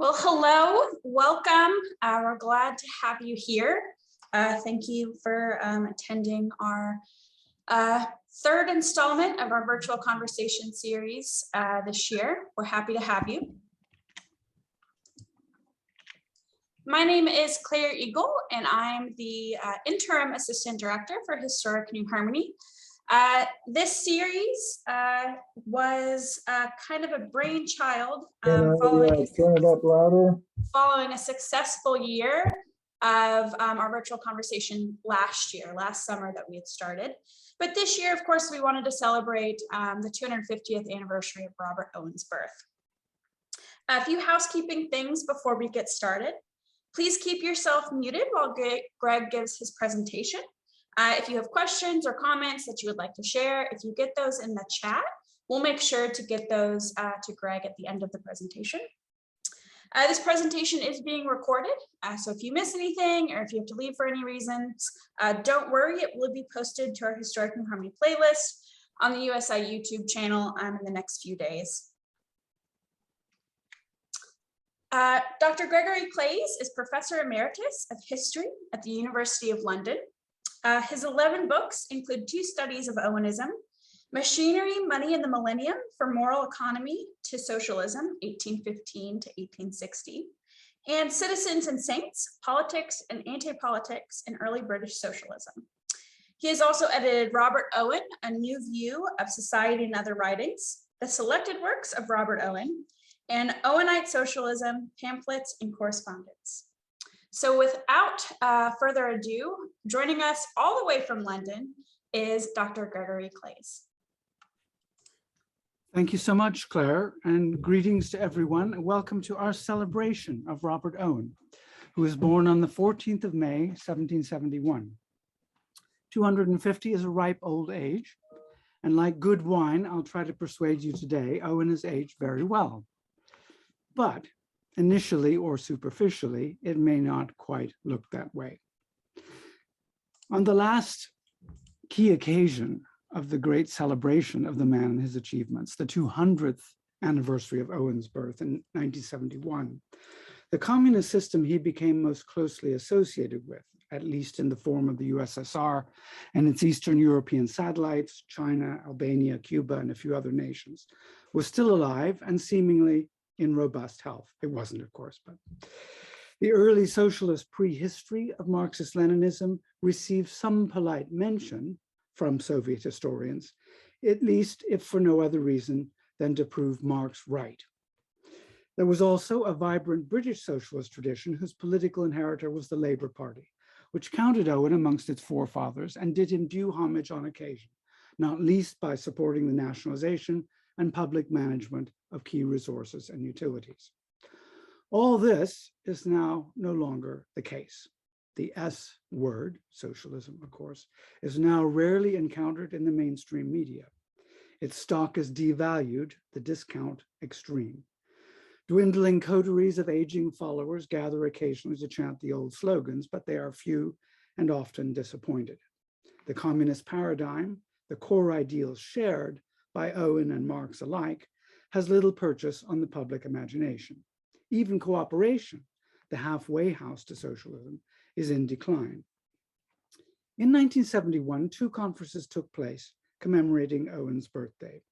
Well, hello, welcome. We're glad to have you here. Thank you for attending our third installment of our virtual conversation series this year. We're happy to have you. My name is Claire Eagle, and I'm the Interim Assistant Director for Historic New Harmony. This series was kind of a brainchild following a successful year of our virtual conversation last summer that we had started. But this year, of course, we wanted to celebrate the 250th anniversary of Robert Owen's birth. A few housekeeping things before we get started. Please keep yourself muted while Greg gives his presentation. If you have questions or comments that you would like to share, if you get those in the chat, we'll make sure to get those to Greg at the end of the presentation. This presentation is being recorded, so if you miss anything or if you have to leave for any reasons, don't worry, it will be posted to our Historic New Harmony playlist on the USI YouTube channel in the next few days. Dr. Gregory Claeys is Professor Emeritus of History at the University of London. His 11 books include 2 studies of Owenism, Machinery, Money, and the Millennium, From Moral Economy to Socialism, 1815 to 1860, and Citizens and Saints, Politics and Anti-Politics in Early British Socialism. He has also edited Robert Owen, A New View of Society and Other Writings, The Selected Works of Robert Owen, and Owenite Socialism, Pamphlets and Correspondence. So without further ado, joining us all the way from London is Dr. Gregory Claeys. Thank you so much, Claire, and greetings to everyone. And welcome to our celebration of Robert Owen, who was born on the 14th of May, 1771. 250 is a ripe old age, and like good wine, I'll try to persuade you today, Owen has aged very well. But initially or superficially, it may not quite look that way. On the last key occasion of the great celebration of the man and his achievements, the 200th anniversary of Owen's birth in 1971, the communist system he became most closely associated with, at least in the form of the USSR and its Eastern European satellites, China, Albania, Cuba, and a few other nations, was still alive and seemingly in robust health. It wasn't, of course, but the early socialist prehistory of Marxist-Leninism received some polite mention from Soviet historians, at least if for no other reason than to prove Marx right. There was also a vibrant British socialist tradition whose political inheritor was the Labour Party, which counted Owen amongst its forefathers and did him due homage on occasion, not least by supporting the nationalization and public management of key resources and utilities. All this is now no longer the case. The S word, socialism, of course, is now rarely encountered in the mainstream media. Its stock is devalued, the discount extreme. Dwindling coteries of aging followers gather occasionally to chant the old slogans, but they are few and often disappointed. The communist paradigm, the core ideals shared by Owen and Marx alike, has little purchase on the public imagination. Even cooperation, the halfway house to socialism, is in decline. In 1971, 2 conferences took place commemorating Owen's birthday.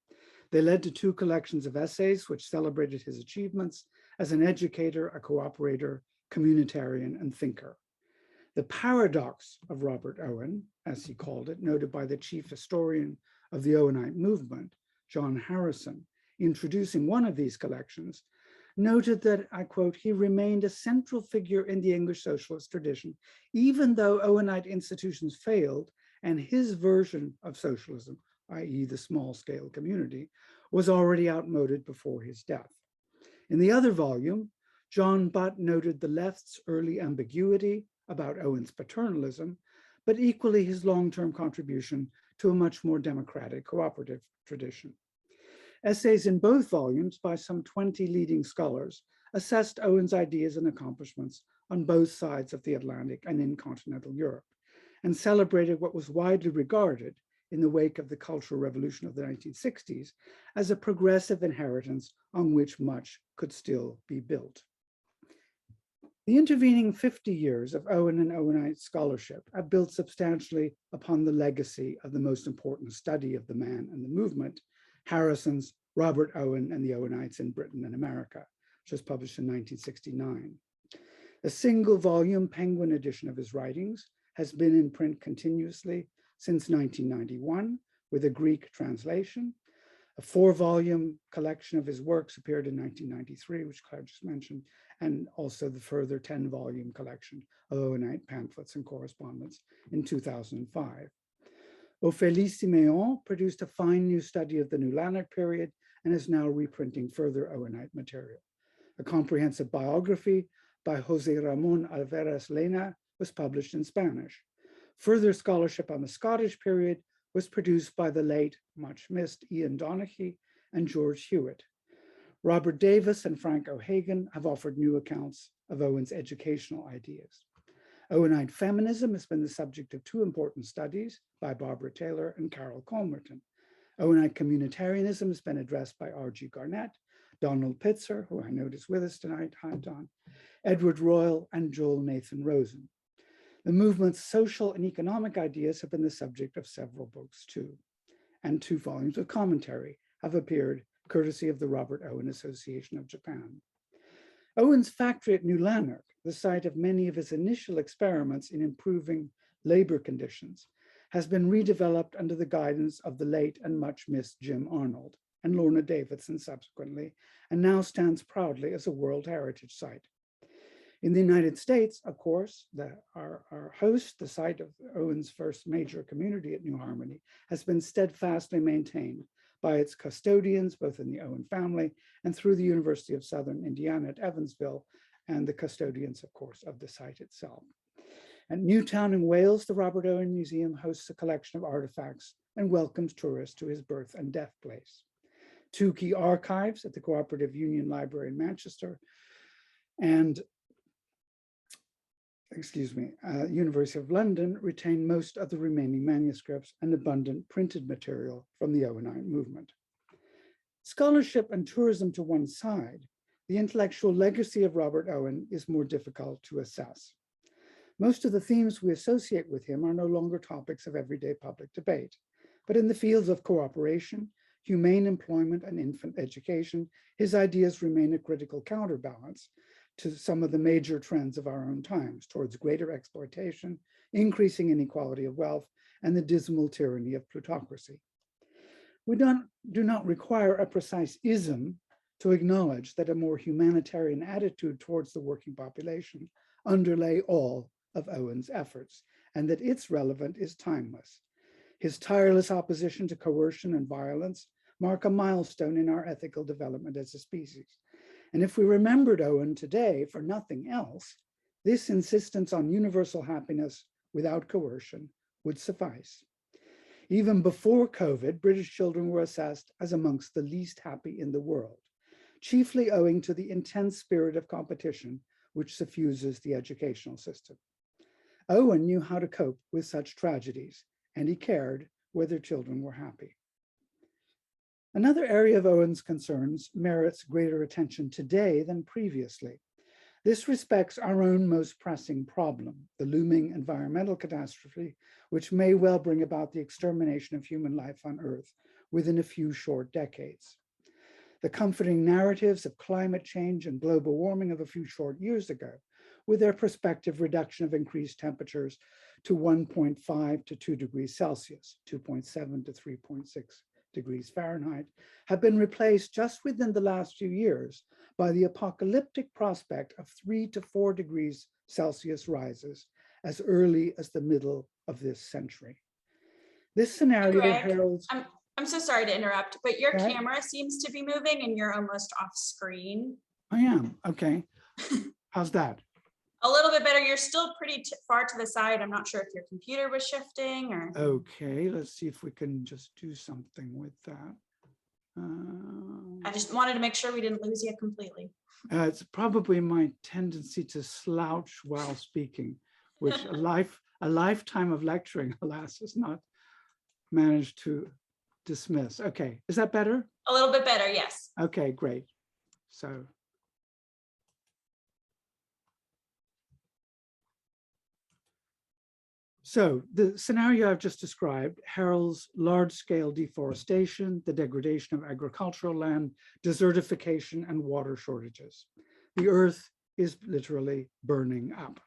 They led to 2 collections of essays which celebrated his achievements as an educator, a cooperator, communitarian, and thinker. The paradox of Robert Owen, as he called it, noted by the chief historian of the Owenite movement, John Harrison, introducing one of these collections, noted that, I quote, he remained a central figure in the English socialist tradition, even though Owenite institutions failed and his version of socialism, i.e. the small-scale community, was already outmoded before his death. In the other volume, John Butt noted the left's early ambiguity about Owen's paternalism, but equally his long-term contribution to a much more democratic cooperative tradition. Essays in both volumes by some 20 leading scholars assessed Owen's ideas and accomplishments on both sides of the Atlantic and in continental Europe, and celebrated what was widely regarded in the wake of the Cultural Revolution of the 1960s as a progressive inheritance on which much could still be built. The intervening 50 years of Owen and Owenite scholarship have built substantially upon the legacy of the most important study of the man and the movement, Harrison's Robert Owen and the Owenites in Britain and America, which was published in 1969. A single volume Penguin edition of his writings has been in print continuously since 1991 with a Greek translation. A 4-volume collection of his works appeared in 1993, which Claire just mentioned, and also the further 10-volume collection of Owenite pamphlets and correspondence in 2005. Ophélie Siméon produced a fine new study of the New Lanark period and is now reprinting further Owenite material. A comprehensive biography by José Ramón Alvarez Lena was published in Spanish. Further scholarship on the Scottish period was produced by the late, much missed Ian Donaghy and George Hewitt. Robert Davis and Frank O'Hagan have offered new accounts of Owen's educational ideas. Owenite feminism has been the subject of 2 important studies by Barbara Taylor and Carol Colmerton. Owenite communitarianism has been addressed by R.G. Garnett, Donald Pitzer, who I note is with us tonight, hi Don, Edward Royal, and Joel Nathan Rosen. The movement's social and economic ideas have been the subject of several books too, and 2 volumes of commentary have appeared courtesy of the Robert Owen Association of Japan. Owen's factory at New Lanark, the site of many of his initial experiments in improving labor conditions, has been redeveloped under the guidance of the late and much missed Jim Arnold and Lorna Davidson subsequently, and now stands proudly as a World Heritage Site. In the United States, of course, our host, the site of Owen's first major community at New Harmony, has been steadfastly maintained by its custodians, both in the Owen family and through the University of Southern Indiana at Evansville, and the custodians, of course, of the site itself. At Newtown in Wales, the Robert Owen Museum hosts a collection of artifacts and welcomes tourists to his birth and death place. 2 key archives at the Cooperative Union Library in Manchester and University of London retain most of the remaining manuscripts and abundant printed material from the Owenite movement. Scholarship and tourism to one side, the intellectual legacy of Robert Owen is more difficult to assess. Most of the themes we associate with him are no longer topics of everyday public debate, but in the fields of cooperation, humane employment, and infant education, his ideas remain a critical counterbalance to some of the major trends of our own times towards greater exploitation, increasing inequality of wealth, and the dismal tyranny of plutocracy. We do not require a precise ism to acknowledge that a more humanitarian attitude towards the working population underlay all of Owen's efforts, and that its relevance is timeless. His tireless opposition to coercion and violence mark a milestone in our ethical development as a species. And if we remembered Owen today for nothing else, this insistence on universal happiness without coercion would suffice. Even before COVID, British children were assessed as amongst the least happy in the world, chiefly owing to the intense spirit of competition which suffuses the educational system. Owen knew how to cope with such tragedies, and he cared whether children were happy. Another area of Owen's concerns merits greater attention today than previously. This respects our own most pressing problem, the looming environmental catastrophe, which may well bring about the extermination of human life on Earth within a few short decades. The comforting narratives of climate change and global warming of a few short years ago, with their prospective reduction of increased temperatures to 1.5 to 2 degrees Celsius, 2.7 to 3.6 degrees Fahrenheit, have been replaced just within the last few years by the apocalyptic prospect of 3 to 4 degrees Celsius rises as early as the middle of this century. This scenario heralds... I'm so sorry to interrupt, but your camera seems to be moving and you're almost off screen. I am, okay. How's that? A little bit better. You're still pretty far to the side. I'm not sure if your computer was shifting or. Okay, let's see if we can just do something with that. I just wanted to make sure we didn't lose you completely. It's probably my tendency to slouch while speaking, which a lifetime of lecturing, alas, has not managed to dismiss. Okay, is that better? A little bit better, yes. Okay, great. So So the scenario I've just described heralds large-scale deforestation, the degradation of agricultural land, desertification, and water shortages. The earth is literally burning up.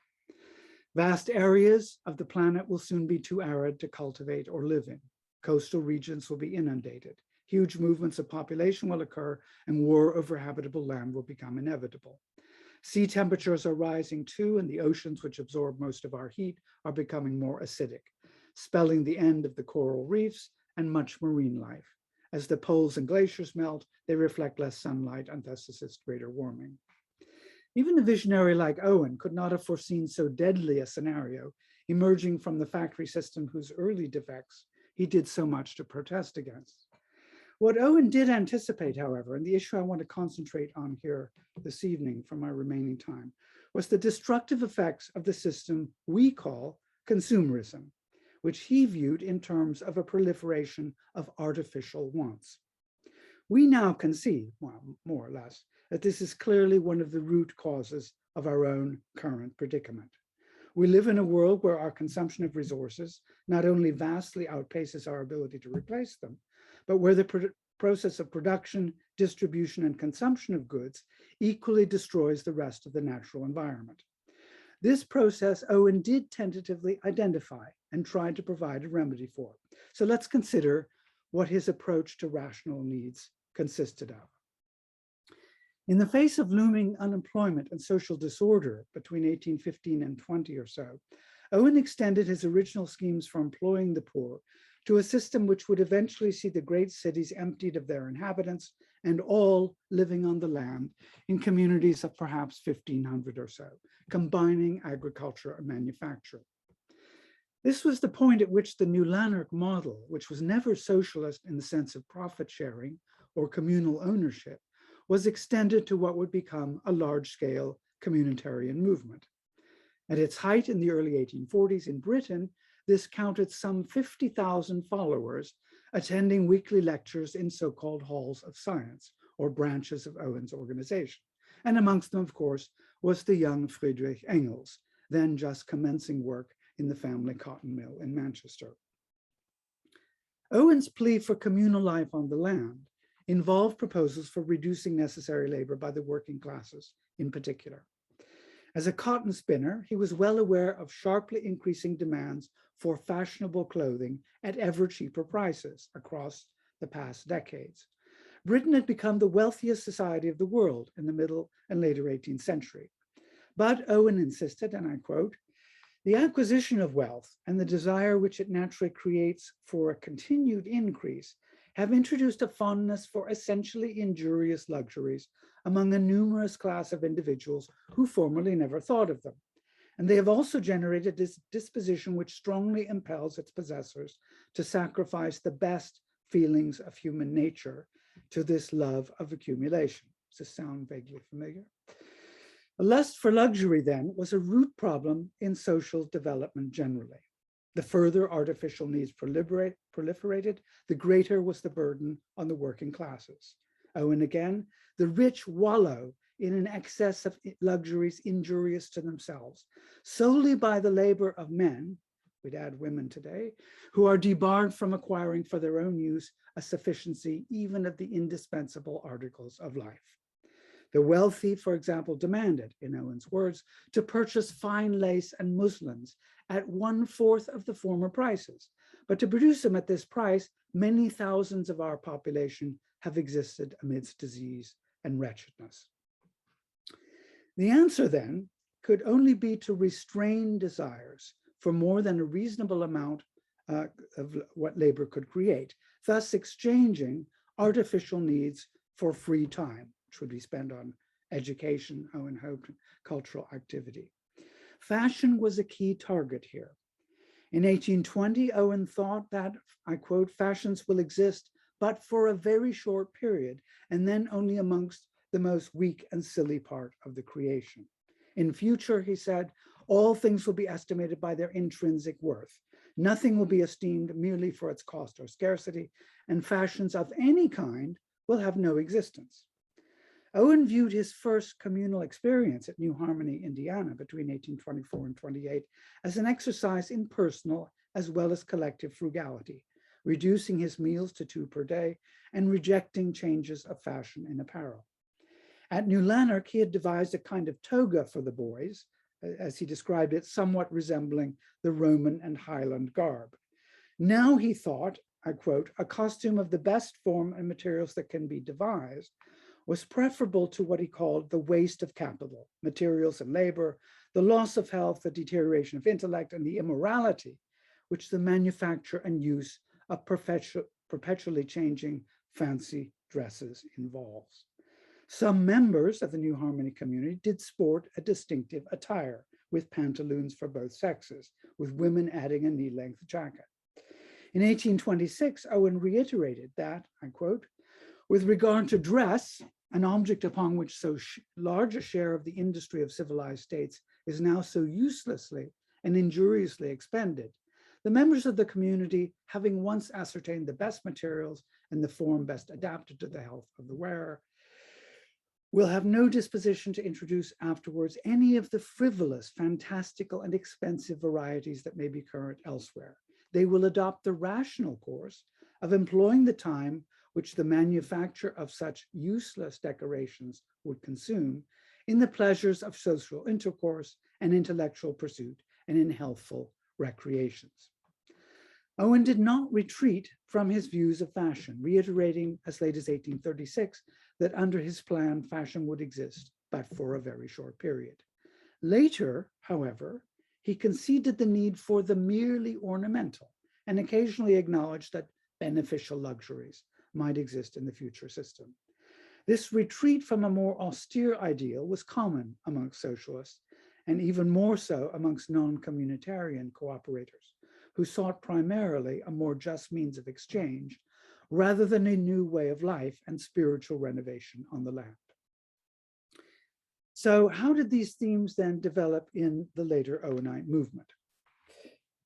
Vast areas of the planet will soon be too arid to cultivate or live in. Coastal regions will be inundated. Huge movements of population will occur, and war over habitable land will become inevitable. Sea temperatures are rising too, and the oceans, which absorb most of our heat, are becoming more acidic, spelling the end of the coral reefs and much marine life. As the poles and glaciers melt, they reflect less sunlight and thus assist greater warming. Even a visionary like Owen could not have foreseen so deadly a scenario emerging from the factory system whose early defects he did so much to protest against. What Owen did anticipate, however, and the issue I want to concentrate on here this evening for my remaining time, was the destructive effects of the system we call consumerism, which he viewed in terms of a proliferation of artificial wants. We now concede, well, more or less, that this is clearly one of the root causes of our own current predicament. We live in a world where our consumption of resources not only vastly outpaces our ability to replace them, but where the process of production, distribution, and consumption of goods equally destroys the rest of the natural environment. This process Owen did tentatively identify and tried to provide a remedy for. So let's consider what his approach to rational needs consisted of. In the face of looming unemployment and social disorder between 1815 and 20 or so, Owen extended his original schemes for employing the poor to a system which would eventually see the great cities emptied of their inhabitants and all living on the land in communities of perhaps 1,500 or so, combining agriculture and manufacture. This was the point at which the New Lanark model, which was never socialist in the sense of profit sharing or communal ownership, was extended to what would become a large-scale communitarian movement. At its height in the early 1840s in Britain, this counted some 50,000 followers attending weekly lectures in so-called halls of science, or branches of Owen's organization. And amongst them, of course, was the young Friedrich Engels, then just commencing work in the family cotton mill in Manchester. Owen's plea for communal life on the land involved proposals for reducing necessary labor by the working classes in particular. As a cotton spinner, he was well aware of sharply increasing demands for fashionable clothing at ever cheaper prices across the past decades. Britain had become the wealthiest society of the world in the middle and later 18th century. But Owen insisted, and I quote, "The acquisition of wealth and the desire which it naturally creates for a continued increase have introduced a fondness for essentially injurious luxuries among a numerous class of individuals who formerly never thought of them. And they have also generated this disposition which strongly impels its possessors to sacrifice the best feelings of human nature to this love of accumulation." Does this sound vaguely familiar? A lust for luxury, then, was a root problem in social development generally. The further artificial needs proliferated, the greater was the burden on the working classes. Owen again, the rich wallow in an excess of luxuries injurious to themselves, solely by the labor of men, we'd add women today, who are debarred from acquiring for their own use a sufficiency even of the indispensable articles of life. The wealthy, for example, demanded, in Owen's words, to purchase fine lace and muslins at 1/4 of the former prices. But to produce them at this price, many thousands of our population have existed amidst disease and wretchedness. The answer then could only be to restrain desires for more than a reasonable amount of what labor could create, thus exchanging artificial needs for free time, which would be spent on education, Owen hoped, cultural activity. Fashion was a key target here. In 1820, Owen thought that, I quote, "fashions will exist but for a very short period, and then only amongst the most weak and silly part of the creation. In future," he said, "all things will be estimated by their intrinsic worth. Nothing will be esteemed merely for its cost or scarcity, and fashions of any kind will have no existence." Owen viewed his first communal experience at New Harmony, Indiana, between 1824 and 28 as an exercise in personal as well as collective frugality, reducing his meals to 2 per day and rejecting changes of fashion in apparel. At New Lanark, he had devised a kind of toga for the boys, as he described it, somewhat resembling the Roman and Highland garb. Now he thought, I quote, a costume of the best form and materials that can be devised was preferable to what he called the waste of capital, materials and labor, the loss of health, the deterioration of intellect, and the immorality which the manufacture and use of perpetually changing fancy dresses involves. Some members of the New Harmony community did sport a distinctive attire with pantaloons for both sexes, with women adding a knee-length jacket. In 1826, Owen reiterated that, I quote, with regard to dress, an object upon which so large a share of the industry of civilized states is now so uselessly and injuriously expended, the members of the community, having once ascertained the best materials and the form best adapted to the health of the wearer, will have no disposition to introduce afterwards any of the frivolous, fantastical, and expensive varieties that may be current elsewhere. They will adopt the rational course of employing the time which the manufacture of such useless decorations would consume in the pleasures of social intercourse and intellectual pursuit and in healthful recreations. Owen did not retreat from his views of fashion, reiterating as late as 1836 that under his plan, fashion would exist, but for a very short period. Later, however, he conceded the need for the merely ornamental and occasionally acknowledged that beneficial luxuries might exist in the future system. This retreat from a more austere ideal was common amongst socialists, and even more so amongst non-communitarian cooperators, who sought primarily a more just means of exchange rather than a new way of life and spiritual renovation on the land. So how did these themes then develop in the later Owenite movement?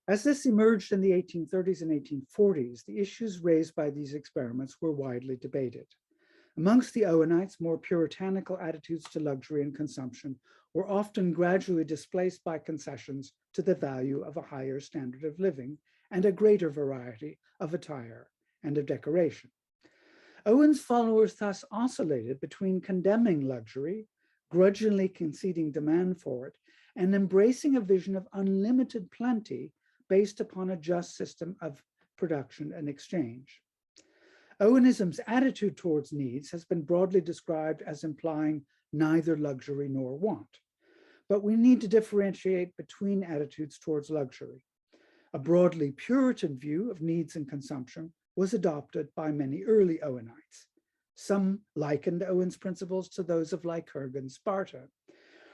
As this emerged in the 1830s and 1840s, the issues raised by these experiments were widely debated. Amongst the Owenites, more puritanical attitudes to luxury and consumption were often gradually displaced by concessions to the value of a higher standard of living and a greater variety of attire and of decoration. Owen's followers thus oscillated between condemning luxury, grudgingly conceding demand for it, and embracing a vision of unlimited plenty based upon a just system of production and exchange. Owenism's attitude towards needs has been broadly described as implying neither luxury nor want. But we need to differentiate between attitudes towards luxury. A broadly Puritan view of needs and consumption was adopted by many early Owenites. Some likened Owen's principles to those of Lycurgan Sparta,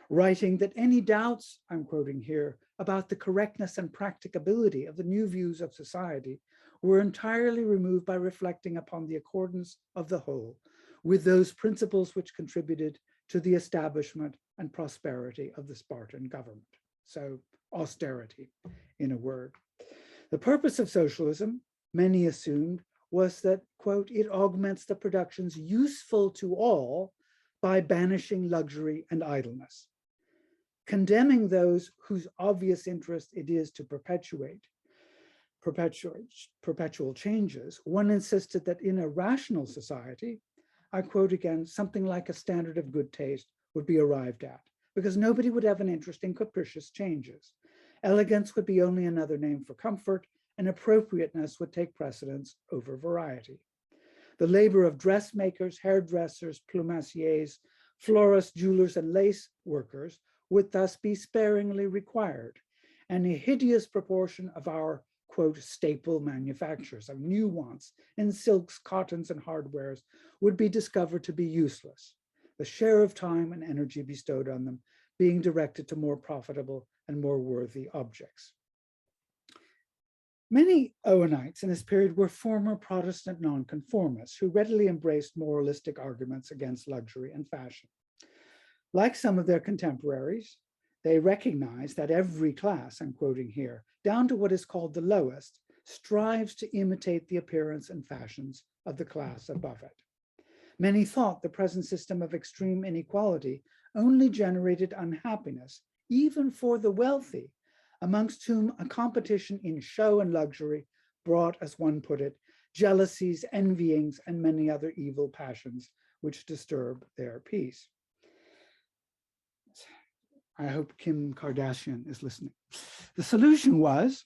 writing that any doubts, I'm quoting here, about the correctness and practicability of the new views of society were entirely removed by reflecting upon the accordance of the whole with those principles which contributed to the establishment and prosperity of the Spartan government. So austerity, in a word. The purpose of socialism, many assumed, was that, quote, it augments the productions useful to all by banishing luxury and idleness. Condemning those whose obvious interest it is to perpetual changes, one insisted that in a rational society, I quote again, something like a standard of good taste would be arrived at, because nobody would have an interest in capricious changes. Elegance would be only another name for comfort, and appropriateness would take precedence over variety. The labor of dressmakers, hairdressers, plumassiers, florists, jewelers, and lace workers would thus be sparingly required, and a hideous proportion of our, quote, staple manufactures of new wants in silks, cottons, and hardwares would be discovered to be useless, the share of time and energy bestowed on them being directed to more profitable and more worthy objects. Many Owenites in this period were former Protestant nonconformists who readily embraced moralistic arguments against luxury and fashion. Like some of their contemporaries, they recognized that every class, I'm quoting here, down to what is called the lowest, strives to imitate the appearance and fashions of the class above it. Many thought the present system of extreme inequality only generated unhappiness, even for the wealthy, amongst whom a competition in show and luxury brought, as one put it, jealousies, envyings, and many other evil passions which disturb their peace. I hope Kim Kardashian is listening. The solution was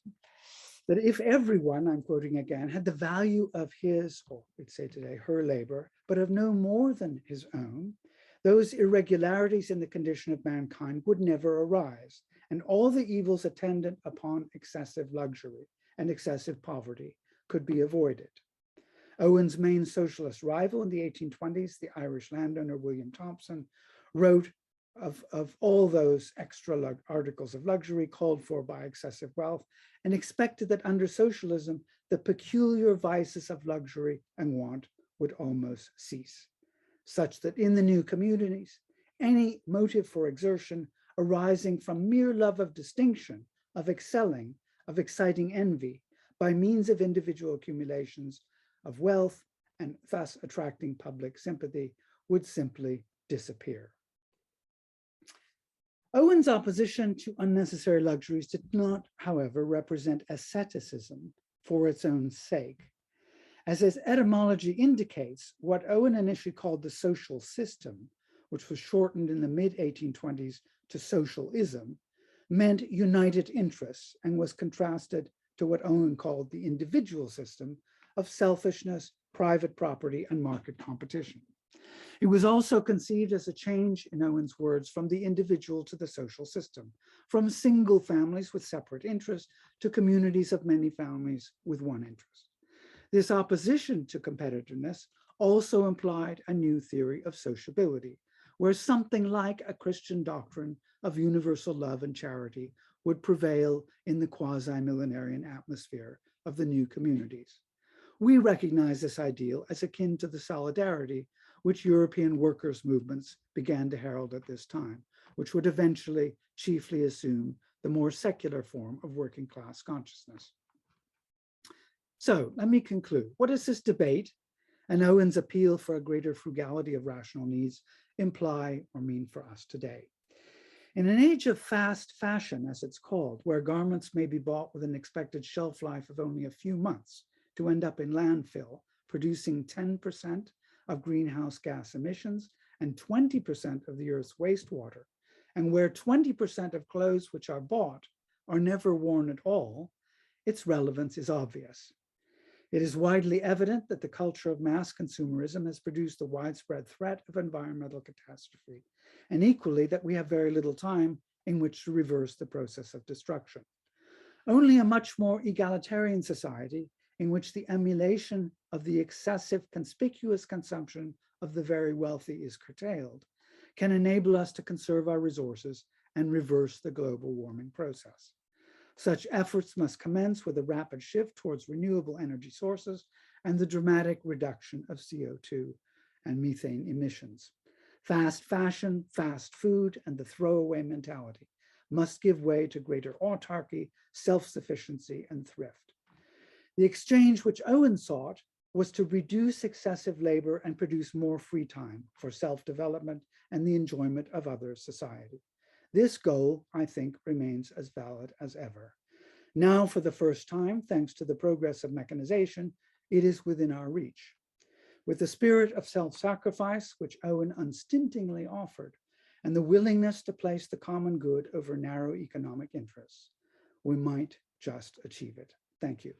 that if everyone, I'm quoting again, had the value of his, or we'd say today, her labor, but of no more than his own, those irregularities in the condition of mankind would never arise, and all the evils attendant upon excessive luxury and excessive poverty could be avoided. Owen's main socialist rival in the 1820s, the Irish landowner William Thompson, wrote of all those extra articles of luxury called for by excessive wealth, and expected that under socialism, the peculiar vices of luxury and want would almost cease, such that in the new communities, any motive for exertion arising from mere love of distinction, of excelling, of exciting envy, by means of individual accumulations of wealth and thus attracting public sympathy, would simply disappear. Owen's opposition to unnecessary luxuries did not, however, represent asceticism for its own sake. As its etymology indicates, what Owen initially called the social system, which was shortened in the mid-1820s to socialism, meant united interests and was contrasted to what Owen called the individual system of selfishness, private property, and market competition. It was also conceived as a change, in Owen's words, from the individual to the social system, from single families with separate interests to communities of many families with one interest. This opposition to competitiveness also implied a new theory of sociability, where something like a Christian doctrine of universal love and charity would prevail in the quasi-millenarian atmosphere of the new communities. We recognize this ideal as akin to the solidarity which European workers' movements began to herald at this time, which would eventually chiefly assume the more secular form of working class consciousness. So let me conclude. What does this debate and Owen's appeal for a greater frugality of rational needs imply or mean for us today? In an age of fast fashion, as it's called, where garments may be bought with an expected shelf life of only a few months to end up in landfill, producing 10% of greenhouse gas emissions and 20% of the Earth's wastewater, and where 20% of clothes which are bought are never worn at all, its relevance is obvious. It is widely evident that the culture of mass consumerism has produced a widespread threat of environmental catastrophe, and equally that we have very little time in which to reverse the process of destruction. Only a much more egalitarian society in which the emulation of the excessive conspicuous consumption of the very wealthy is curtailed can enable us to conserve our resources and reverse the global warming process. Such efforts must commence with a rapid shift towards renewable energy sources and the dramatic reduction of CO2 and methane emissions. Fast fashion, fast food, and the throwaway mentality must give way to greater autarky, self-sufficiency, and thrift. The exchange which Owen sought was to reduce excessive labor and produce more free time for self-development and the enjoyment of other society. This goal, I think, remains as valid as ever. Now, for the first time, thanks to the progress of mechanization, it is within our reach. With the spirit of self-sacrifice, which Owen unstintingly offered, and the willingness to place the common good over narrow economic interests, we might just achieve it. Thank you.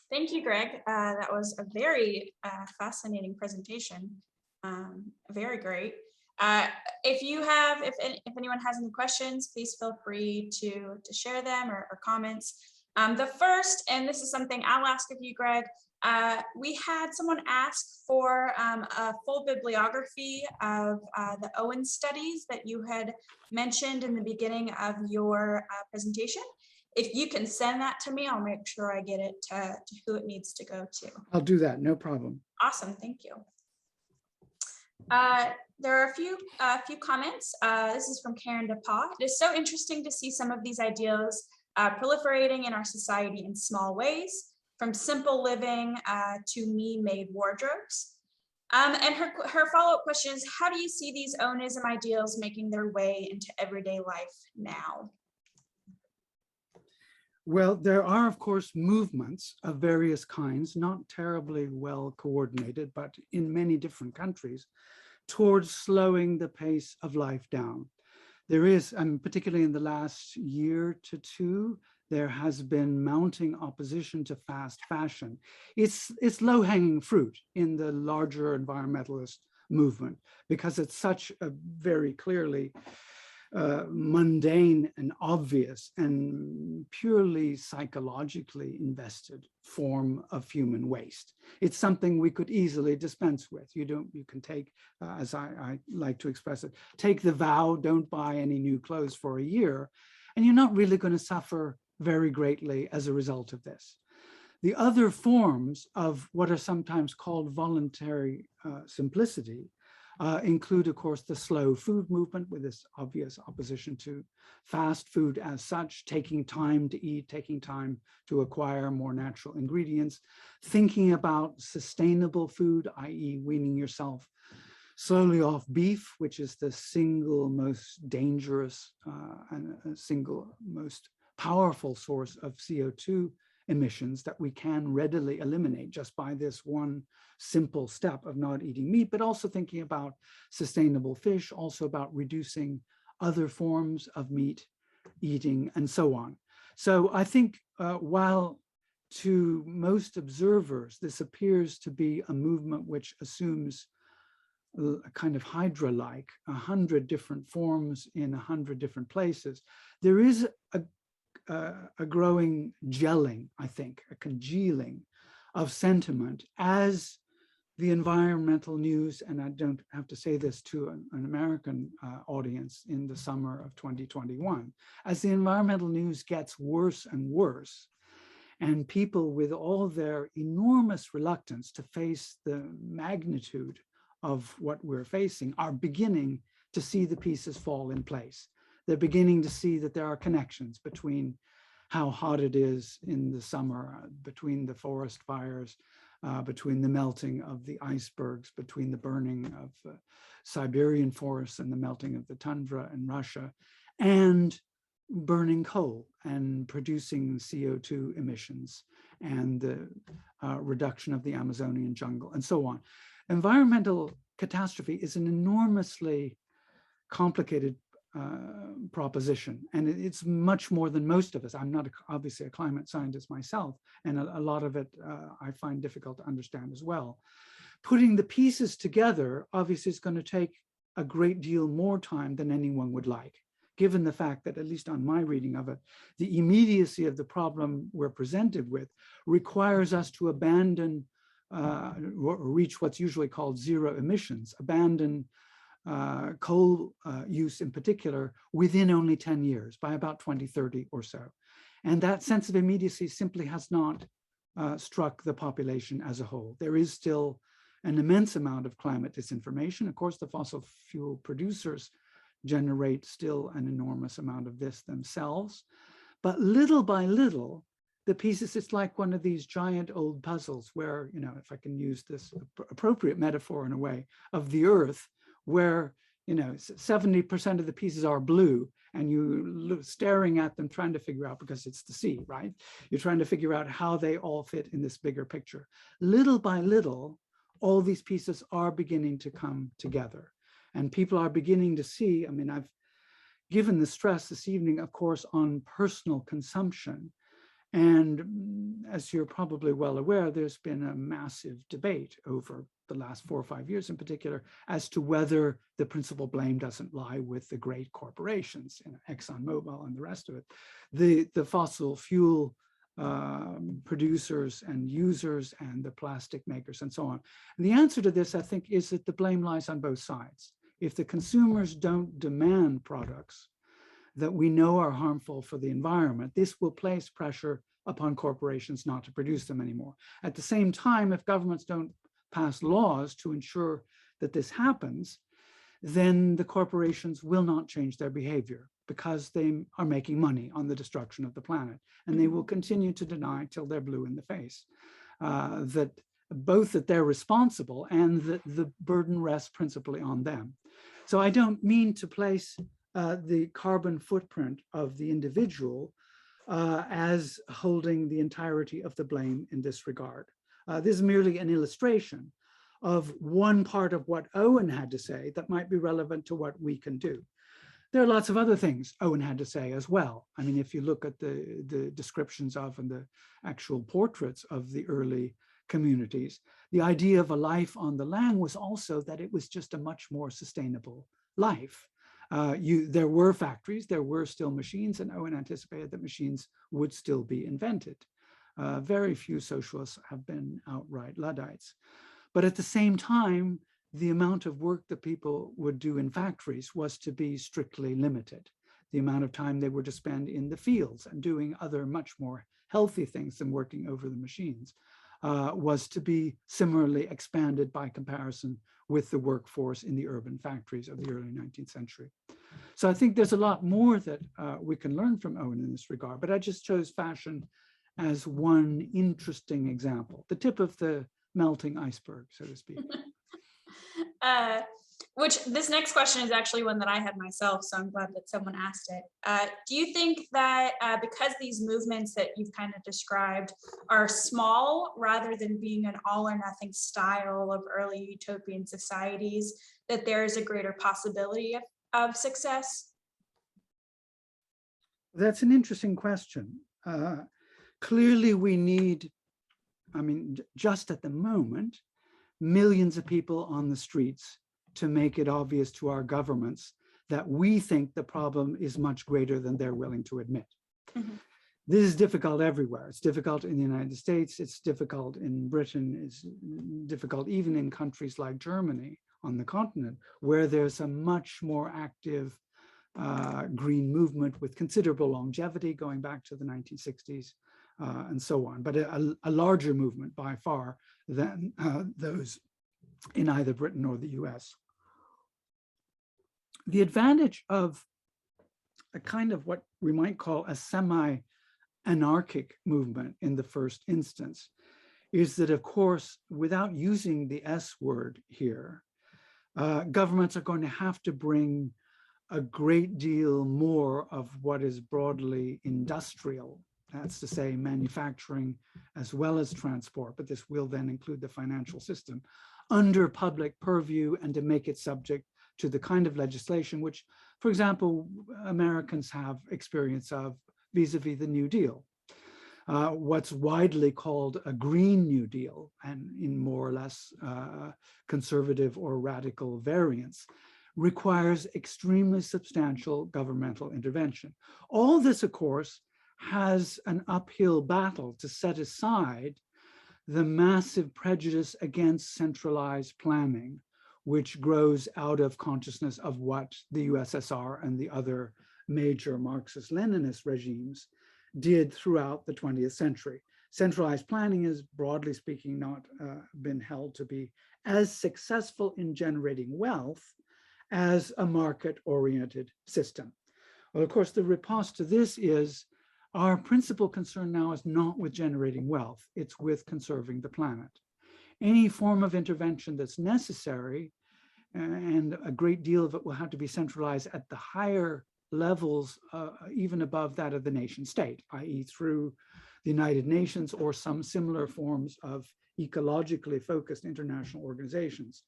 Thank you, Greg. That was a very fascinating presentation. Very great. If anyone has any questions, please feel free to share them or comments. The first, and this is something I'll ask of you, Greg, we had someone ask for a full bibliography of the Owen studies that you had mentioned in the beginning of your presentation. If you can send that to me, I'll make sure I get it to who it needs to go to. I'll do that, no problem. Awesome, thank you. There are a few comments. This is from Karen DePaw. It is so interesting to see some of these ideas proliferating in our society in small ways, from simple living to me-made wardrobes. And her follow-up question is, how do you see these onism ideals making their way into everyday life now? Well, there are, of course, movements of various kinds, not terribly well coordinated, but in many different countries, towards slowing the pace of life down. There is, particularly in the last year to two, there has been mounting opposition to fast fashion. It's low-hanging fruit in the larger environmentalist movement because it's such a very clearly mundane and obvious and purely psychologically invested form of human waste. It's something we could easily dispense with. You can take, as I like to express it, take the vow, don't buy any new clothes for a year, and you're not really going to suffer very greatly as a result of this. The other forms of what are sometimes called voluntary simplicity include, of course, the slow food movement with this obvious opposition to fast food as such, taking time to eat, taking time to acquire more natural ingredients, thinking about sustainable food, i.e. weaning yourself slowly off beef, which is the single most dangerous and single most powerful source of CO2 emissions that we can readily eliminate just by this one simple step of not eating meat, but also thinking about sustainable fish, also about reducing other forms of meat eating and so on. So I think while to most observers, this appears to be a movement which assumes a kind of Hydra-like, 100 different forms in 100 different places, there is a growing gelling, I think, a congealing of sentiment as the environmental news, and I don't have to say this to an American audience in the summer of 2021, as the environmental news gets worse and worse, and people with all their enormous reluctance to face the magnitude of what we're facing are beginning to see the pieces fall in place. They're beginning to see that there are connections between how hot it is in the summer, between the forest fires, between the melting of the icebergs, between the burning of Siberian forests and the melting of the tundra in Russia, and burning coal and producing CO2 emissions and the reduction of the Amazonian jungle and so on. Environmental catastrophe is an enormously complicated proposition, and it's much more than most of us. I'm not obviously a climate scientist myself, and a lot of it I find difficult to understand as well. Putting the pieces together obviously is going to take a great deal more time than anyone would like, given the fact that, at least on my reading of it, the immediacy of the problem we're presented with requires us to abandon reach what's usually called zero emissions, abandon coal use in particular within only 10 years, by about 2030 or so. And that sense of immediacy simply has not struck the population as a whole. There is still an immense amount of climate disinformation. Of course, the fossil fuel producers generate still an enormous amount of this themselves. But little by little, the pieces, it's like one of these giant old puzzles where, you know, if I can use this appropriate metaphor in a way, of the earth, where, you know, 70% of the pieces are blue, and you staring at them trying to figure out, because it's the sea, right? You're trying to figure out how they all fit in this bigger picture. Little by little, all these pieces are beginning to come together, and people are beginning to see, I mean, I've given the stress this evening, of course, on personal consumption. And as you're probably well aware, there's been a massive debate over the last 4 or 5 years in particular as to whether the principal blame doesn't lie with the great corporations, you know, ExxonMobil and the rest of it, the fossil fuel producers and users and the plastic makers and so on. And the answer to this, I think, is that the blame lies on both sides. If the consumers don't demand products that we know are harmful for the environment, this will place pressure upon corporations not to produce them anymore. At the same time, if governments don't pass laws to ensure that this happens, then the corporations will not change their behavior. because they are making money on the destruction of the planet. And they will continue to deny till they're blue in the face that both that they're responsible and that the burden rests principally on them. So I don't mean to place the carbon footprint of the individual as holding the entirety of the blame in this regard. This is merely an illustration of one part of what Owen had to say that might be relevant to what we can do. There are lots of other things Owen had to say as well. I mean, if you look at the descriptions of and the actual portraits of the early communities, the idea of a life on the land was also that it was just a much more sustainable life. There were factories, there were still machines, and Owen anticipated that machines would still be invented. Very few socialists have been outright Luddites. But at the same time, the amount of work that people would do in factories was to be strictly limited. The amount of time they were to spend in the fields and doing other much more healthy things than working over the machines was to be similarly expanded by comparison with the workforce in the urban factories of the early 19th century. So I think there's a lot more that we can learn from Owen in this regard, but I just chose fashion as one interesting example, the tip of the melting iceberg, so to speak. Which this next question is actually one that I had myself, so I'm glad that someone asked it. Do you think that because these movements that you've kind of described are small rather than being an all or nothing style of early utopian societies, that there is a greater possibility of success? That's an interesting question. Clearly we need, I mean, just at the moment, millions of people on the streets to make it obvious to our governments that we think the problem is much greater than they're willing to admit. Mm-hmm. This is difficult everywhere. It's difficult in the United States, it's difficult in Britain, it's difficult even in countries like Germany on the continent, where there's a much more active green movement with considerable longevity going back to the 1960s. And so on, but a larger movement by far than those in either Britain or the US. The advantage of a kind of what we might call a semi-anarchic movement in the first instance is that, of course, without using the S word here, governments are going to have to bring a great deal more of what is broadly industrial. That's to say manufacturing as well as transport, but this will then include the financial system, under public purview and to make it subject to the kind of legislation which, for example, Americans have experience of vis-a-vis the New Deal. What's widely called a Green New Deal, and in more or less conservative or radical variants, requires extremely substantial governmental intervention. All this, of course, has an uphill battle to set aside the massive prejudice against centralized planning, which grows out of consciousness of what the USSR and the other major Marxist-Leninist regimes did throughout the 20th century. Centralized planning has, broadly speaking, not been held to be as successful in generating wealth as a market-oriented system. Well, of course, the riposte to this is our principal concern now is not with generating wealth, it's with conserving the planet. Any form of intervention that's necessary, and a great deal of it will have to be centralized at the higher levels, even above that of the nation state, i.e. through the United Nations or some similar forms of ecologically focused international organizations.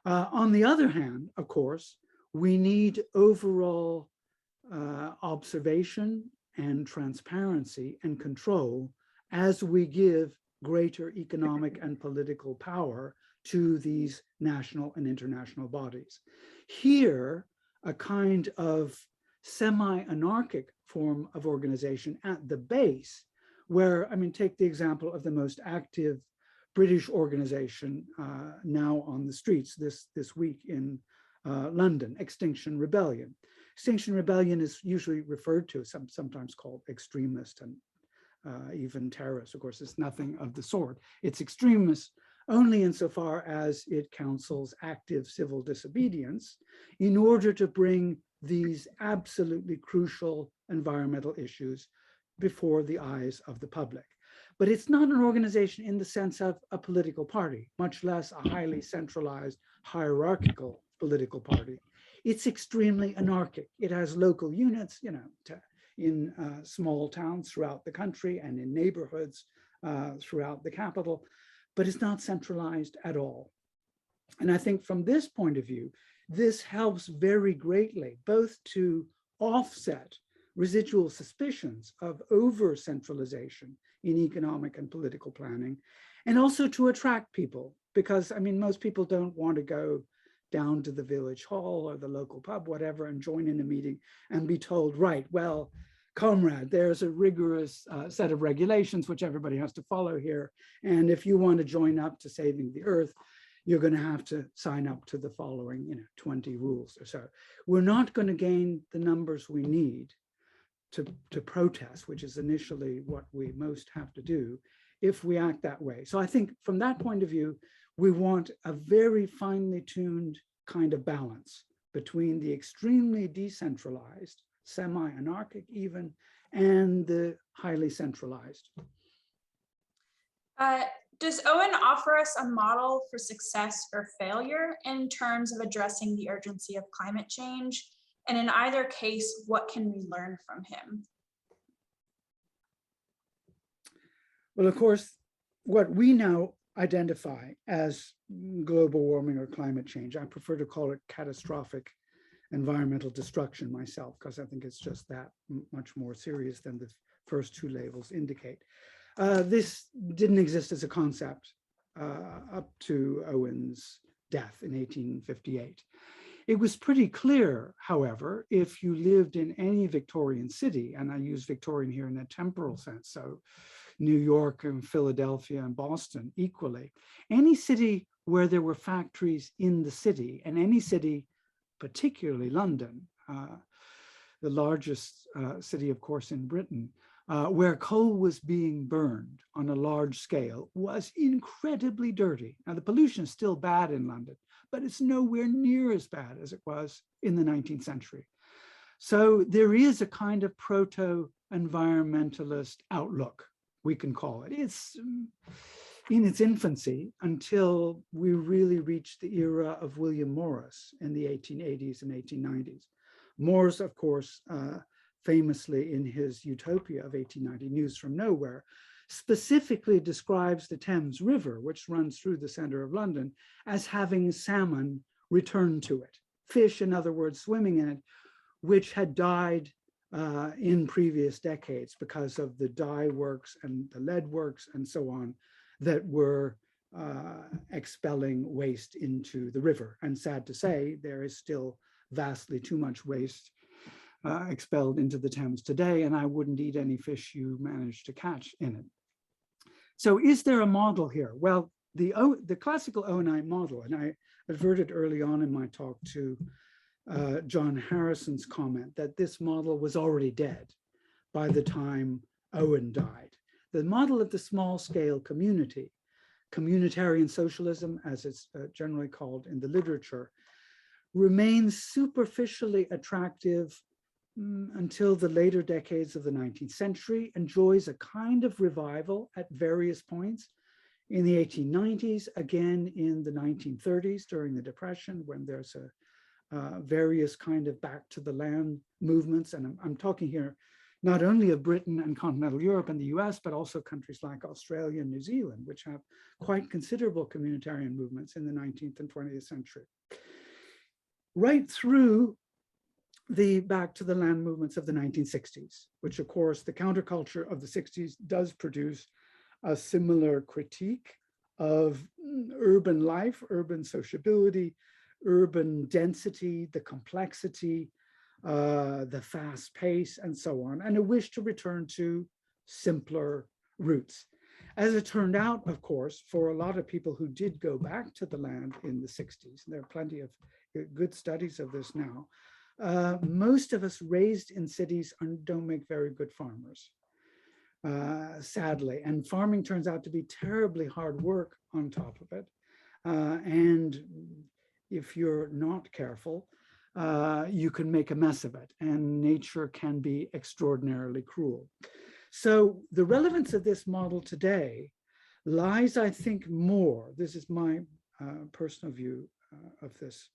On the other hand, of course, we need overall observation and transparency and control as we give greater economic and political power to these national and international bodies. Here, a kind of semi-anarchic form of organization at the base, where, I mean, take the example of the most active British organization now on the streets this week in London, Extinction Rebellion. Extinction Rebellion is usually referred to, sometimes called extremist and even terrorist. Of course, it's nothing of the sort. It's extremist only insofar as it counsels active civil disobedience in order to bring these absolutely crucial environmental issues before the eyes of the public. But it's not an organization in the sense of a political party, much less a highly centralized, hierarchical political party. It's extremely anarchic. It has local units, in small towns throughout the country and in neighborhoods throughout the capital, but it's not centralized at all. And I think from this point of view, this helps very greatly both to offset residual suspicions of over-centralization in economic and political planning, and also to attract people, because I mean, most people don't want to go down to the village hall or the local pub, whatever, and join in a meeting and be told, right, well, comrade, there's a rigorous set of regulations which everybody has to follow here. And if you want to join up to saving the earth, you're going to have to sign up to the following 20 rules or so. We're not going to gain the numbers we need to protest, which is initially what we most have to do, if we act that way. So I think from that point of view, we want a very finely tuned kind of balance between the extremely decentralized, semi-anarchic even, and the highly centralized. Does Owen offer us a model for success or failure in terms of addressing the urgency of climate change? And in either case, what can we learn from him? Well, of course, what we now identify as global warming or climate change, I prefer to call it catastrophic environmental destruction myself, because I think it's just that much more serious than the first two labels indicate. This didn't exist as a concept up to Owen's death in 1858. It was pretty clear, however, if you lived in any Victorian city, and I use Victorian here in a temporal sense, so New York and Philadelphia and Boston equally, any city where there were factories in the city, and any city, particularly London, the largest city, of course, in Britain, where coal was being burned on a large scale, was incredibly dirty. Now, the pollution is still bad in London, but it's nowhere near as bad as it was in the 19th century. So there is a kind of proto-environmentalist outlook, we can call it. It's in its infancy until we really reached the era of William Morris in the 1880s and 1890s. Morris, of course, famously in his Utopia of 1890, News from Nowhere, specifically describes the Thames River, which runs through the center of London, as having salmon return to it. Fish, in other words, swimming in it, which had died in previous decades because of the dye works and the lead works and so on that were expelling waste into the river. And sad to say, there is still vastly too much waste expelled into the Thames today, and I wouldn't eat any fish you managed to catch in it. So is there a model here? Well, the classical Owenite model, and I adverted early on in my talk to John Harrison's comment that this model was already dead by the time Owen died. The model of the small scale community, communitarian socialism, as it's generally called in the literature, remains superficially attractive until the later decades of the 19th century, enjoys a kind of revival at various points in the 1890s, again in the 1930s during the Depression, when there's various kind of back to the land movements. And I'm talking here not only of Britain and continental Europe and the US, but also countries like Australia and New Zealand, which have quite considerable communitarian movements in the 19th and 20th century. Right through the back to the land movements of the 1960s, which of course the counterculture of the 60s does produce a similar critique of urban life, urban sociability, urban density, the complexity, the fast pace, and so on, and a wish to return to simpler roots. As it turned out, of course, for a lot of people who did go back to the land in the 60s, and there are plenty of good studies of this now, most of us raised in cities don't make very good farmers, sadly. And farming turns out to be terribly hard work on top of it. And if you're not careful, you can make a mess of it, and nature can be extraordinarily cruel. So the relevance of this model today lies, I think, more, this is my personal view of this,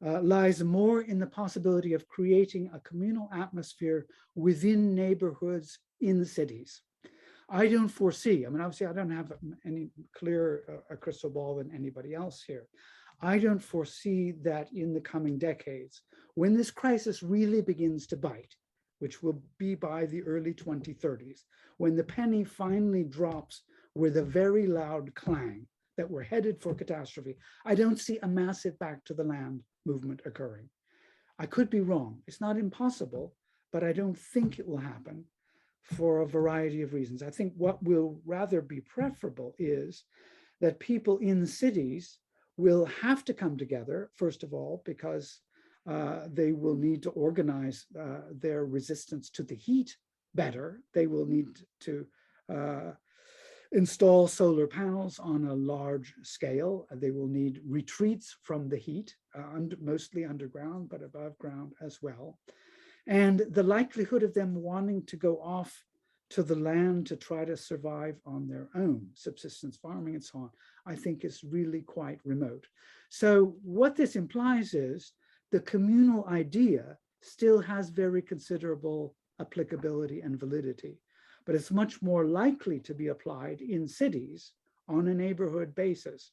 lies more in the possibility of creating a communal atmosphere within neighborhoods in cities. I don't foresee, I mean, obviously I don't have any clearer a crystal ball than anybody else here. I don't foresee that in the coming decades, when this crisis really begins to bite, which will be by the early 2030s, when the penny finally drops with a very loud clang that we're headed for catastrophe, I don't see a massive back to the land movement occurring. I could be wrong. It's not impossible, but I don't think it will happen for a variety of reasons. I think what will rather be preferable is that people in cities will have to come together, first of all, because they will need to organize their resistance to the heat better. They will need to install solar panels on a large scale. They will need retreats from the heat, mostly underground, but above ground as well. And the likelihood of them wanting to go off to the land to try to survive on their own, subsistence farming and so on, I think is really quite remote. So what this implies is the communal idea still has very considerable applicability and validity, but it's much more likely to be applied in cities on a neighborhood basis.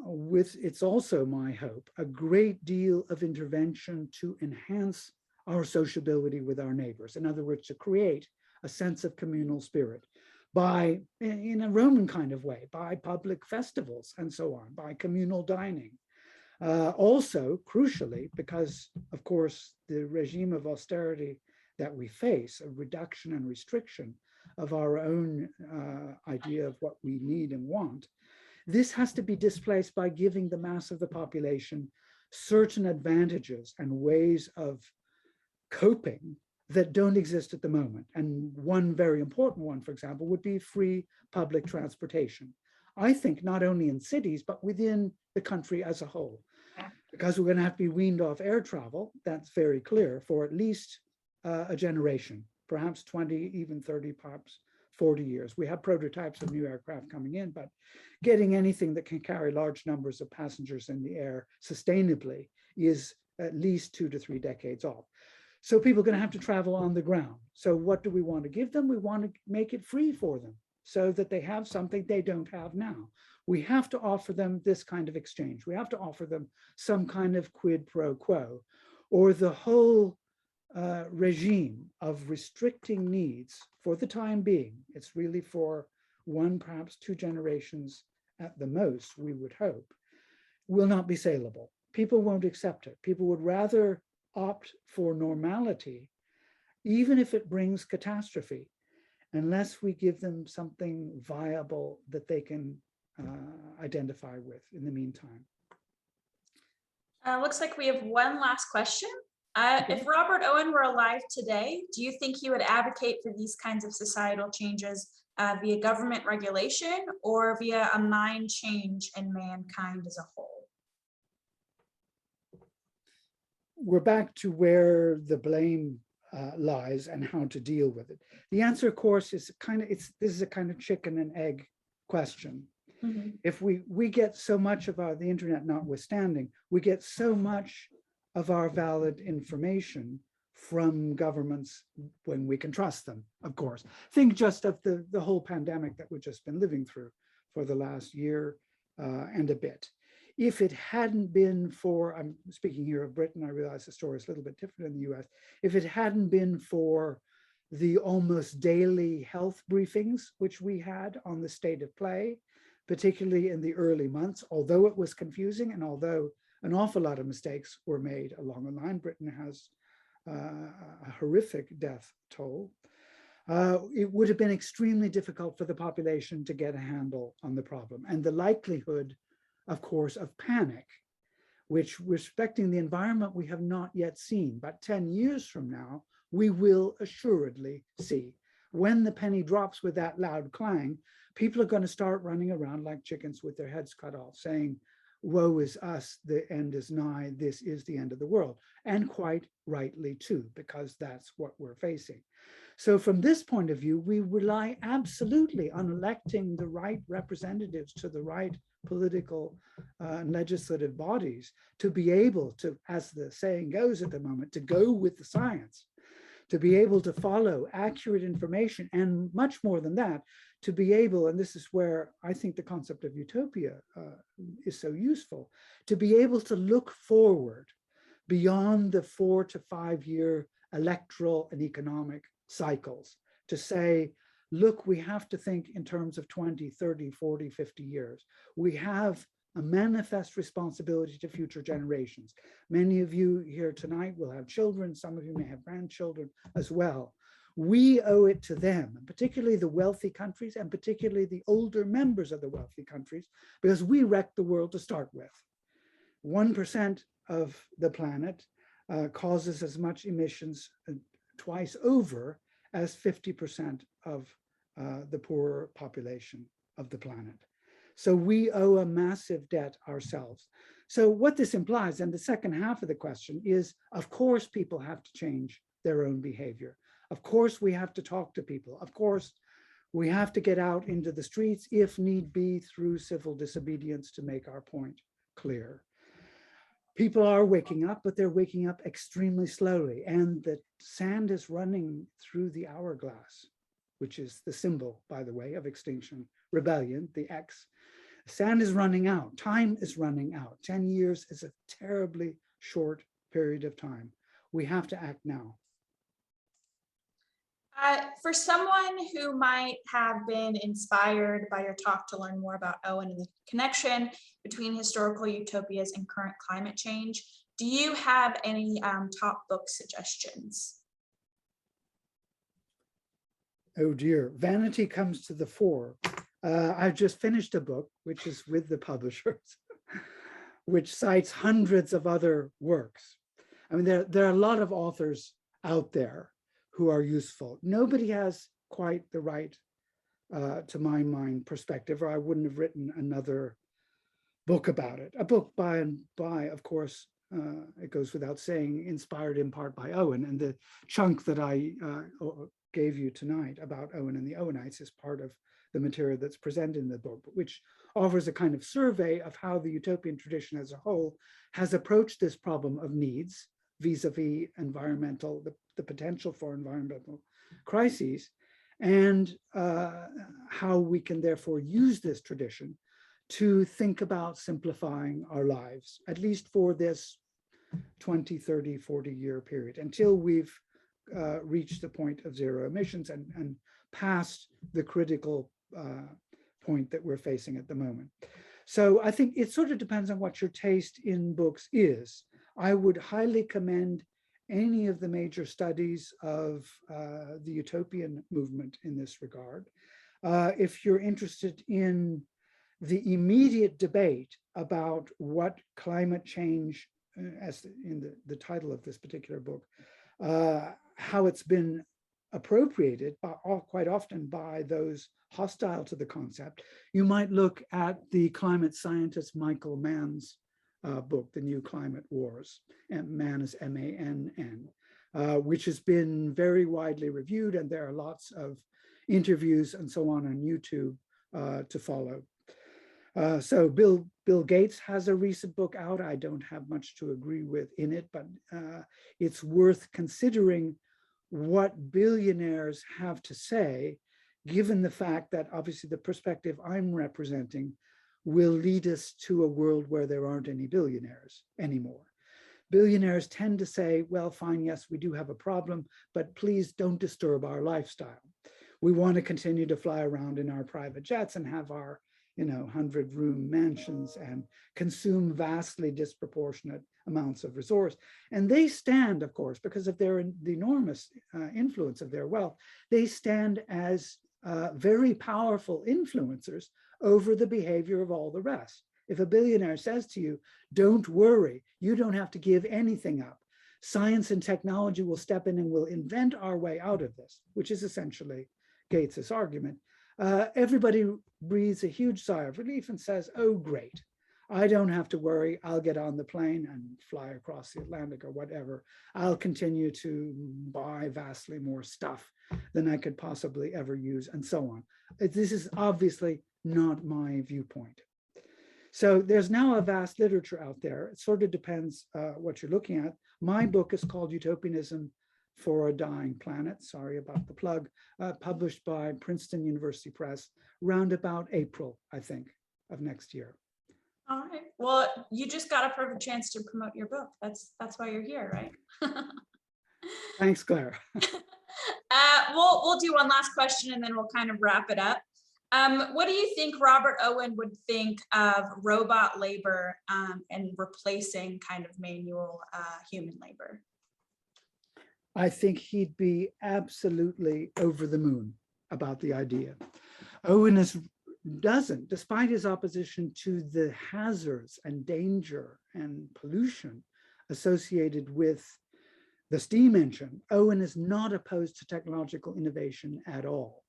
With, it's also my hope, a great deal of intervention to enhance our sociability with our neighbors. In other words, to create a sense of communal spirit by, in a Roman kind of way, by public festivals and so on, by communal dining. Also, crucially, because of course, the regime of austerity that we face, a reduction and restriction of our own idea of what we need and want, this has to be displaced by giving the mass of the population certain advantages and ways of coping that don't exist at the moment. And one very important one, for example, would be free public transportation. I think not only in cities, but within the country as a whole, because we're going to have to be weaned off air travel, that's very clear, for at least a generation, perhaps 20, even 30, perhaps 40 years. We have prototypes of new aircraft coming in, but getting anything that can carry large numbers of passengers in the air sustainably is at least 2 to 3 decades off. So people are going to have to travel on the ground. So what do we want to give them? We want to make it free for them so that they have something they don't have now. We have to offer them this kind of exchange. We have to offer them some kind of quid pro quo, or the whole regime of restricting needs for the time being. It's really for 1, perhaps 2 generations at the most, we would hope, will not be saleable. People won't accept it. People would rather opt for normality, even if it brings catastrophe, unless we give them something viable that they can identify with in the meantime. Looks like we have one last question. If Robert Owen were alive today, do you think he would advocate for these kinds of societal changes via government regulation or via a mind change in mankind as a whole? We're back to where the blame lies and how to deal with it. The answer, of course, is this is a kind of chicken and egg question. Mm-hmm. If we get so much of the internet notwithstanding, we get so much of our valid information from governments when we can trust them, of course. Think just of the whole pandemic that we've just been living through for the last year and a bit. If it hadn't been for, I'm speaking here of Britain, I realize the story is a little bit different in the US. If it hadn't been for the almost daily health briefings, which we had on the state of play, particularly in the early months, although it was confusing and although an awful lot of mistakes were made along the line, Britain has a horrific death toll. It would have been extremely difficult for the population to get a handle on the problem. And the likelihood, of course, of panic, which, respecting the environment, we have not yet seen, but 10 years from now, we will assuredly see. When the penny drops with that loud clang, people are going to start running around like chickens with their heads cut off, saying, woe is us, the end is nigh, this is the end of the world. And quite rightly too, because that's what we're facing. So from this point of view, we rely absolutely on electing the right representatives to the right political and legislative bodies to be able to, as the saying goes at the moment, to go with the science, to be able to follow accurate information, and much more than that, to be able, and this is where I think the concept of utopia is so useful, to be able to look forward beyond the 4 to 5 year electoral and economic cycles, to say, look, we have to think in terms of 20, 30, 40, 50 years. We have a manifest responsibility to future generations. Many of you here tonight will have children. Some of you may have grandchildren as well. We owe it to them, particularly the wealthy countries and particularly the older members of the wealthy countries, because we wrecked the world to start with. 1% of the planet causes as much emissions twice over as 50% of the poorer population of the planet. So we owe a massive debt ourselves. So what this implies, and the second half of the question is, of course, people have to change their own behavior. Of course, we have to talk to people. Of course, we have to get out into the streets, if need be, through civil disobedience to make our point clear. People are waking up, but they're waking up extremely slowly. And the sand is running through the hourglass, which is the symbol, by the way, of Extinction Rebellion, the X. Sand is running out. Time is running out. 10 years is a terribly short period of time. We have to act now. For someone who might have been inspired by your talk to learn more about Owen and the connection between historical utopias and current climate change, do you have any top book suggestions? Oh dear, vanity comes to the fore. I've just finished a book, which is with the publishers, which cites hundreds of other works. I mean, there are a lot of authors out there who are useful. Nobody has quite the right, to my mind, perspective, or I wouldn't have written another book about it. A book by, of course, it goes without saying, inspired in part by Owen, and the chunk that I gave you tonight about Owen and the Owenites is part of the material that's presented in the book, which offers a kind of survey of how the utopian tradition as a whole has approached this problem of needs vis-a-vis environmental, the potential for environmental crises, and how we can therefore use this tradition to think about simplifying our lives, at least for this 20, 30, 40-year period, until we've reached the point of zero emissions and past the critical point that we're facing at the moment. So I think it sort of depends on what your taste in books is. I would highly commend any of the major studies of the utopian movement in this regard. If you're interested in the immediate debate about what climate change, as in the title of this particular book, how it's been appropriated quite often by those hostile to the concept, you might look at the climate scientist Michael Mann's book, The New Climate Wars, and Mann is M-A-N-N, which has been very widely reviewed, and there are lots of interviews and so on YouTube to follow. So Bill Gates has a recent book out. I don't have much to agree with in it, but it's worth considering what billionaires have to say, given the fact that obviously the perspective I'm representing will lead us to a world where there aren't any billionaires anymore. Billionaires tend to say, well, fine, yes, we do have a problem, but please don't disturb our lifestyle. We want to continue to fly around in our private jets and have our 100-room mansions and consume vastly disproportionate amounts of resource. And they stand, of course, because of the enormous influence of their wealth, they stand as very powerful influencers over the behavior of all the rest. If a billionaire says to you, don't worry, you don't have to give anything up. Science and technology will step in and will invent our way out of this, which is essentially Gates's argument. Everybody breathes a huge sigh of relief and says, oh, great. I don't have to worry. I'll get on the plane and fly across the Atlantic or whatever. I'll continue to buy vastly more stuff than I could possibly ever use, and so on. This is obviously not my viewpoint. So there's now a vast literature out there. It sort of depends what you're looking at. My book is called Utopianism for a Dying Planet. Sorry about the plug. Published by Princeton University Press, round about April, I think, of next year. All right. Well, you just got a perfect chance to promote your book. That's why you're here, right? Thanks, Claire. We'll do one last question and then we'll kind of wrap it up. What do you think Robert Owen would think of robot labor and replacing kind of manual human labor? I think he'd be absolutely over the moon about the idea. Owen doesn't, despite his opposition to the hazards and danger and pollution associated with the steam engine, Owen is not opposed to technological innovation at all.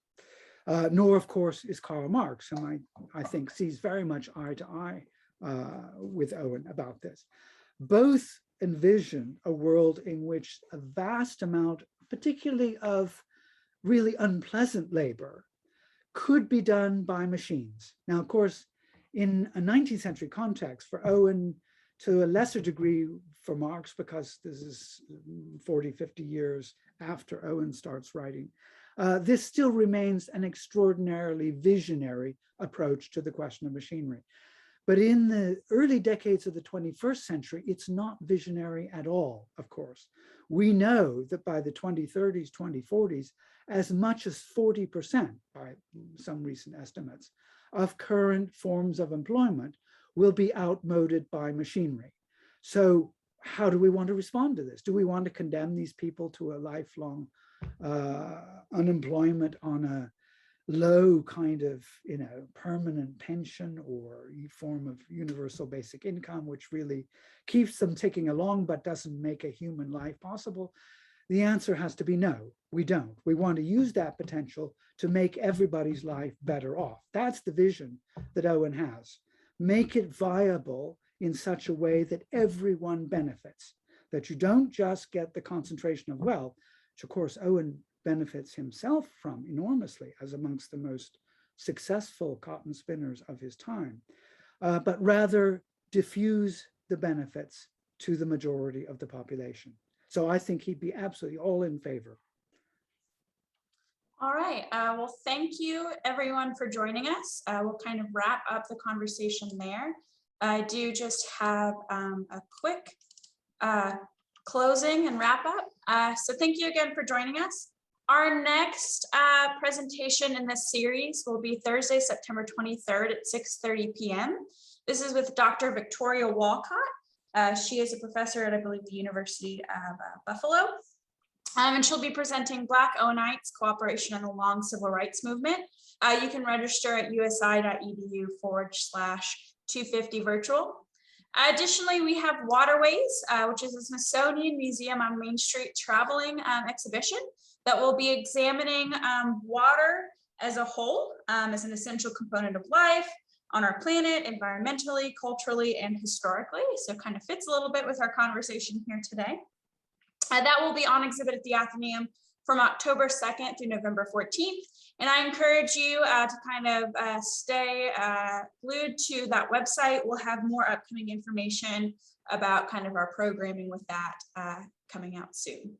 Nor, of course, is Karl Marx, whom I think sees very much eye to eye with Owen about this. Both envision a world in which a vast amount, particularly of really unpleasant labor, could be done by machines. Now, of course, in a 19th century context, for Owen, to a lesser degree for Marx, because this is 40, 50 years after Owen starts writing, this still remains an extraordinarily visionary approach to the question of machinery. But in the early decades of the 21st century, it's not visionary at all, of course. We know that by the 2030s, 2040s, as much as 40%, by some recent estimates, of current forms of employment will be outmoded by machinery. So how do we want to respond to this? Do we want to condemn these people to a lifelong unemployment on a low kind of, permanent pension or form of universal basic income, which really keeps them ticking along but doesn't make a human life possible? The answer has to be no, we don't. We want to use that potential to make everybody's life better off. That's the vision that Owen has. Make it viable in such a way that everyone benefits, that you don't just get the concentration of wealth, which of course Owen benefits himself from enormously as amongst the most successful cotton spinners of his time, but rather diffuse the benefits to the majority of the population. So I think he'd be absolutely all in favor. All right. Well, thank you everyone for joining us. We'll kind of wrap up the conversation there. I do just have a quick closing and wrap up. So thank you again for joining us. Our next presentation in this series will be Thursday, September 23rd at 6:30 p.m. This is with Dr. Victoria Walcott. She is a professor at, I believe, the University of Buffalo. And she'll be presenting Black Owenites, Cooperation in the Long Civil Rights Movement. You can register at usi.edu/250 virtual. Additionally, we have Waterways, which is a Smithsonian Museum on Main Street traveling exhibition that will be examining water as a whole, as an essential component of life on our planet, environmentally, culturally, and historically. So it kind of fits a little bit with our conversation here today. That will be on exhibit at the Athenaeum from October 2nd through November 14th. And I encourage you to kind of stay glued to that website. We'll have more upcoming information about kind of our programming with that coming out soon.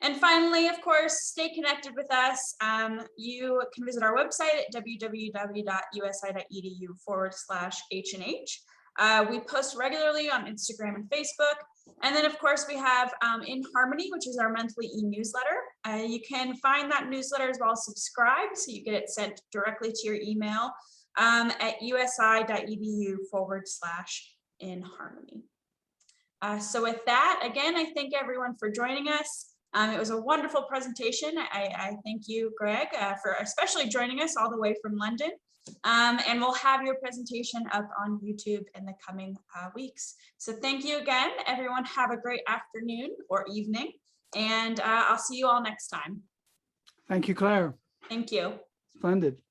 And finally, of course, stay connected with us. You can visit our website at www.usi.edu/H&H. We post regularly on Instagram and Facebook. And then, of course, we have In Harmony, which is our monthly e-newsletter. You can find that newsletter as well as subscribe, so you get it sent directly to your email at usi.edu/inharmony. So with that, again, I thank everyone for joining us. It was a wonderful presentation. I thank you, Greg, for especially joining us all the way from London. And we'll have your presentation up on YouTube in the coming weeks. So thank you again, everyone. Have a great afternoon or evening, and I'll see you all next time. Thank you, Claire. Thank you. Splendid.